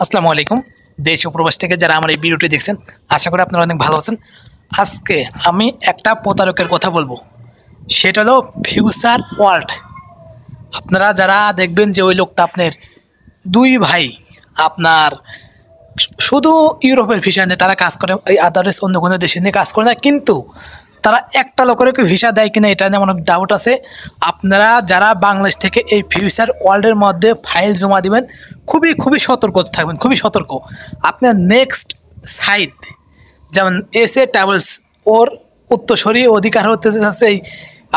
আসসালামু আলাইকুম। দেশ ও প্রবাস থেকে যারা আমার এই ভিডিওটি দেখছেন, আশা করি আপনারা অনেক ভালো আছেন। আজকে আমি একটা প্রতারকের কথা বলবো, সেটা হলো ফিউচার ওয়ার্ল্ড। আপনারা যারা দেখবেন যে ওই লোকটা আপনার দুই ভাই আপনার শুধু ইউরোপের ভিসা নিয়ে তারা কাজ করে, ওই আদার্স অন্য কোনো দেশে নিয়ে কাজ করে না, কিন্তু তারা একটা লোকের ভিসা দেয় কিনা এটা নিয়ে অনেক ডাউট আছে। আপনারা যারা বাংলাদেশ থেকে এই ফিউচার ওয়ার্ল্ডের মধ্যে ফাইল জমা দিবেন, খুবই খুবই সতর্ক থাকবেন, খুবই সতর্ক। আপনার নেক্সট সাইট যেমন এসএ ট্রাভেলস, ওর উত্তরসূরি অধিকার হতে যাচ্ছে এই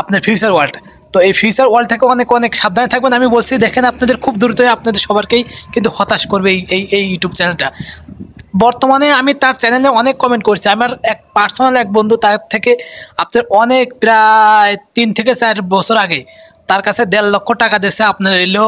আপনার ফিউচার ওয়ার্ল্ড। তো এই ফিউচার ওয়ার্ল্ড থেকে অনেক অনেক সাবধানে থাকবেন। আমি বলছি, দেখেন আপনাদের খুব দ্রুতই আপনাদের সবারকেই কিন্তু হতাশ করবে এই ইউটিউব চ্যানেলটা। বর্তমানে আমি তার চ্যানেলে অনেক কমেন্ট করছি, আমার এক পার্সোনাল এক বন্ধু তার থেকে আপনার অনেক প্রায় 3 থেকে 4 বছর আগে তার কাছে 1.5 লক্ষ টাকা দিয়েছে। আপনার এলো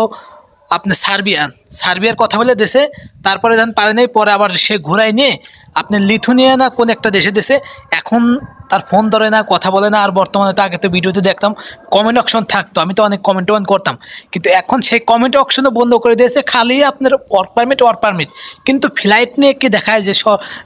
আপনি সার্বিয়ার কথা বলে দেশে, তারপরে যখন পারে নাই, পরে আবার সে ঘুরাই নিয়ে আপনি লিথুনিয়া না কোন একটা দেশে দেশে। এখন তার ফোন ধরে না, কথা বলে না। আর বর্তমানে তো আগে তো ভিডিওতে দেখতাম কমেন্ট অপশন থাকতো, আমি তো অনেক কমেন্ট করতাম, কিন্তু এখন সেই কমেন্ট অপশনও বন্ধ করে দিয়েছে। খালি আপনার ওয়ার্ক পারমিট, কিন্তু ফ্লাইট নিয়ে কি দেখায় যে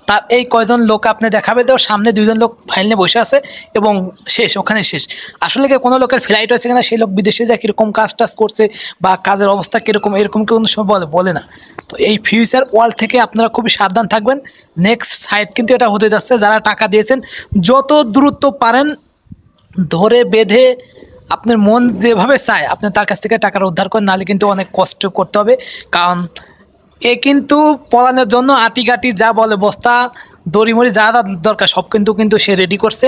তার এই কয়জন লোক আপনি দেখাবে, তো সামনে 2জন লোক ফাইল নিয়ে বসে আছে এবং শেষ, ওখানে শেষ। আসলে কি কোনো লোকের ফ্লাইট হয়েছে কিনা, সেই লোক বিদেশে যায় কীরকম কাজ টাজ করছে বা কাজের অবস্থা কীরকম, এরকম কি কোনো সময় বলে না। তো এই ফিউচার ওয়ার্ল্ড থেকে আপনারা খুবই সাবধান থাকবেন। নেক্সট সাইট কিন্তু এটা হতে যাচ্ছে। যারা টাকা দিয়েছেন যত দ্রুত পারেন ধরে বেঁধে আপনার মন যেভাবে চায় আপনি তার কাছ থেকে টাকাটা উদ্ধার করেন, নাহলে কিন্তু অনেক কষ্ট করতে হবে। কারণ এ কিন্তু পলানোর জন্য আটিকাটি যা বলে বস্তা দড়িমড়ি যা যা দরকার সব কিন্তু সে রেডি করছে,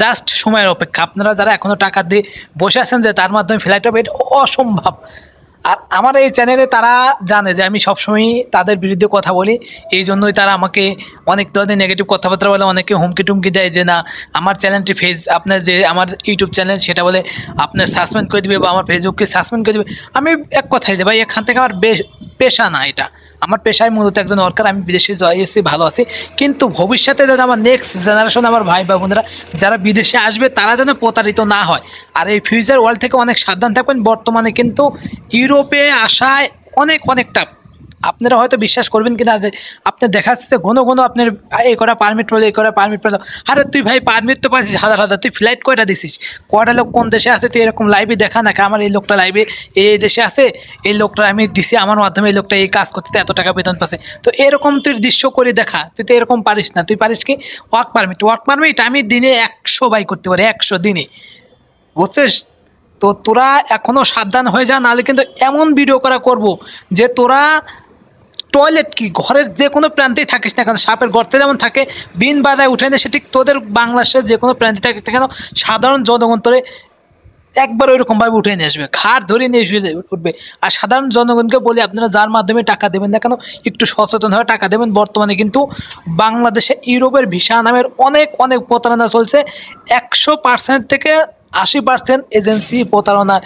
জাস্ট সময়ের অপেক্ষা। আপনারা যারা এখনও টাকা দিয়ে বসে আছেন যে তার মাধ্যমে ফ্লাইট হবে, এটা অসম্ভব। আর আমার এই চ্যানেলে তারা জানে যে আমি সবসময়ই তাদের বিরুদ্ধে কথা বলি, এই জন্যই তারা আমাকে অনেক ধরনের নেগেটিভ কথাবার্তা বলে, অনেকে হুমকি টুমকি দেয় যে না আমার চ্যানেলটি আপনার যে আমার ইউটিউব চ্যানেল সেটা বলে আপনার সাসপেন্ড করে দেবে বা আমার ফেসবুককে সাসপেন্ড করে দেবে। আমি এক কথাই দেয় ভাই, এখান থেকে আমার পেশা না, এটা আমার পেশায় মূলত একজন ওয়ার্কার। আমি বিদেশে এসেছি, ভালো আছি, কিন্তু ভবিষ্যতে যাতে আমার নেক্সট জেনারেশন, আমার ভাই বা বোনেরা যারা বিদেশে আসবে তারা যেন প্রতারিত না হয়। আর এই ফিউচার ওয়ার্ল্ড থেকে অনেক সাবধান থাকবেন। বর্তমানে কিন্তু ইউরোপে আসায় অনেক টাফ। আপনারা হয়তো বিশ্বাস করবেন কিনা, আপনি দেখাচ্ছে ঘন আপনার এই করা পারমিট পেলো, এই করা পারমিট পেলো। আরে তুই ভাই পারমিট তো পাচ্ছিস হাজার, তুই ফ্লাইট কয়টা দিছিস, কয়টা লোক কোন দেশে আছে, তুই এরকম লাইভে দেখা না আমার এই লোকটা লাইভে এই দেশে আছে, এই লোকটা আমি দিছি, আমার মাধ্যমে এই লোকটা এই কাজ করতে এত টাকা বেতন পাচ্ছে। তো এরকম তুই দৃশ্য করে দেখা, তুই তো এরকম পারিস না। তুই পারিস কি ওয়ার্ক পারমিট আমি দিনে 100 বাই করতে পারি, 100 দিনে, বুঝছিস? তো তোরা এখনও সাবধান হয়ে যা, নাহলে কিন্তু এমন ভিডিও করব যে তোরা টয়লেট কি ঘরের যে কোনো প্রান্তেই থাকিস না কেন, সাপের গর্তে যেমন থাকে বিন বাধায় উঠে না, সেটি তোদের বাংলাদেশের যে কোনো প্রান্তে থাকিস না কেন সাধারণ জনগণ তোরে একবার ওইরকমভাবে উঠে নিয়ে আসবে, ঘাট ধরে নিয়ে উঠবে। আর সাধারণ জনগণকে বলি, আপনারা যার মাধ্যমে টাকা দেবেন না কেন একটু সচেতন হয়ে টাকা দেবেন। বর্তমানে কিন্তু বাংলাদেশে ইউরোপের ভিসা নামের অনেক প্রতারণা চলছে। 100% থেকে 80% এজেন্সি প্রতারণার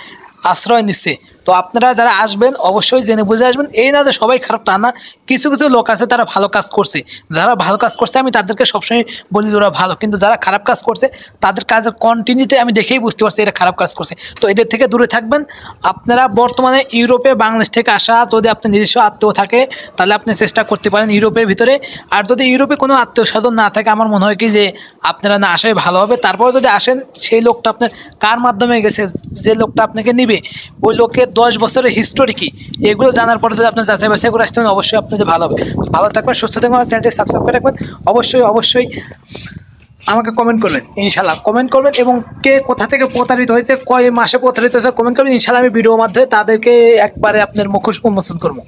আশ্রয় নিচ্ছে। তো আপনারা যারা আসবেন অবশ্যই জেনে বুঝে আসবেন। এই না যে সবাই খারাপ, তা না, কিছু লোক আছে তারা ভালো কাজ করছে। যারা ভালো কাজ করছে আমি তাদেরকে সবসময় বলি ওরা ভালো, কিন্তু যারা খারাপ কাজ করছে তাদের কাজের কন্টিনিউতে আমি দেখেই বুঝতে পারছি এটা খারাপ কাজ করছে। তো এদের থেকে দূরে থাকবেন। আপনারা বর্তমানে ইউরোপে বাংলাদেশ থেকে আসা, যদি আপনার নিজস্ব আত্মীয় থাকে তাহলে আপনি চেষ্টা করতে পারেন ইউরোপের ভিতরে। আর যদি ইউরোপে কোনো আত্মীয় স্বজন না থাকে, আমার মনে হয় কি যে আপনারা না আসাই ভালো হবে। তারপর যদি আসেন, সেই লোকটা আপনার কার মাধ্যমে গেছে, যে লোকটা আপনাকে নিবে ওই লোকের 10 বছরের হিস্টোরি কি, এগুলো জানার পরে যদি আপনার যাচাই বাছাই করে আসতে হবে, অবশ্যই আপনাদের ভালো হবে। ভালো থাকবেন, সুস্থ থাকবেন, আমার চ্যানেলটি সাবস্ক্রাইব করে রাখবেন। অবশ্যই আমাকে কমেন্ট করবেন, ইনশাল্লাহ কমেন্ট করবেন। এবং কে কোথা থেকে প্রতারিত হয়েছে, কয় মাসে প্রতারিত হয়েছে কমেন্ট করবেন, ইনশাল্লাহ আমি ভিডিওর মাধ্যমে তাদেরকে একবারে আপনার মুখোশ উন্মোচন করবো।